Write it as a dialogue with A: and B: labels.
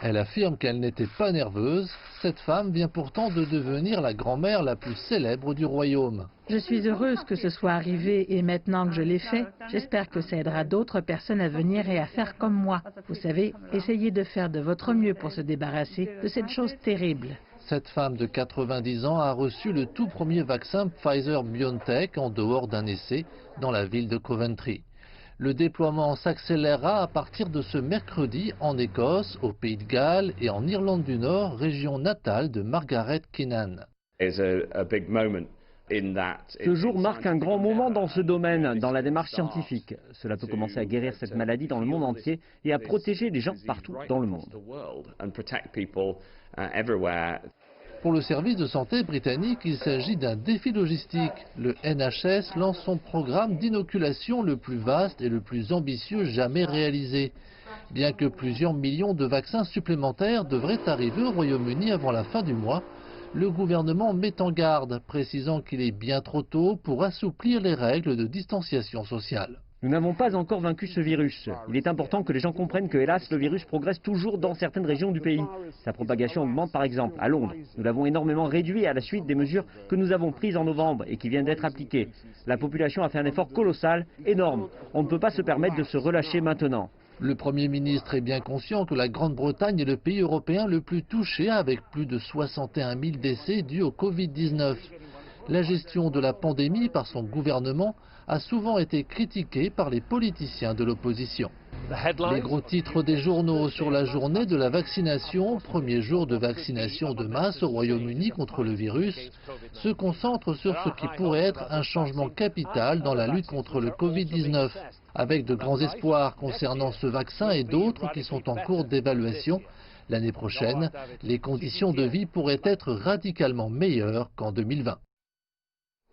A: Elle affirme qu'elle n'était pas nerveuse. Cette femme vient pourtant de devenir la grand-mère la plus célèbre du royaume.
B: Je suis heureuse que ce soit arrivé et maintenant que je l'ai fait, j'espère que ça aidera d'autres personnes à venir et à faire comme moi. Vous savez, essayez de faire de votre mieux pour se débarrasser de cette chose terrible.
A: Cette femme de 90 ans a reçu le tout premier vaccin Pfizer-BioNTech en dehors d'un essai dans la ville de Coventry. Le déploiement s'accélérera à partir de ce mercredi en Écosse, au Pays de Galles et en Irlande du Nord, région natale de Margaret Keenan.
C: Ce jour marque un grand moment dans ce domaine, dans la démarche scientifique. Cela peut commencer à guérir cette maladie dans le monde entier et à protéger les gens partout dans le monde.
A: Pour le service de santé britannique, il s'agit d'un défi logistique. Le NHS lance son programme d'inoculation le plus vaste et le plus ambitieux jamais réalisé. Bien que plusieurs millions de vaccins supplémentaires devraient arriver au Royaume-Uni avant la fin du mois, le gouvernement met en garde, précisant qu'il est bien trop tôt pour assouplir les règles de distanciation sociale.
C: Nous n'avons pas encore vaincu ce virus. Il est important que les gens comprennent que, hélas, le virus progresse toujours dans certaines régions du pays. Sa propagation augmente par exemple à Londres. Nous l'avons énormément réduit à la suite des mesures que nous avons prises en novembre et qui viennent d'être appliquées. La population a fait un effort colossal, énorme. On ne peut pas se permettre de se relâcher maintenant.
A: Le Premier ministre est bien conscient que la Grande-Bretagne est le pays européen le plus touché avec plus de 61 000 décès dus au Covid-19. La gestion de la pandémie par son gouvernement a souvent été critiquée par les politiciens de l'opposition. Les gros titres des journaux sur la journée de la vaccination, premier jour de vaccination de masse au Royaume-Uni contre le virus, se concentrent sur ce qui pourrait être un changement capital dans la lutte contre le Covid-19, avec de grands espoirs concernant ce vaccin et d'autres qui sont en cours d'évaluation. L'année prochaine, les conditions de vie pourraient être radicalement meilleures qu'en 2020.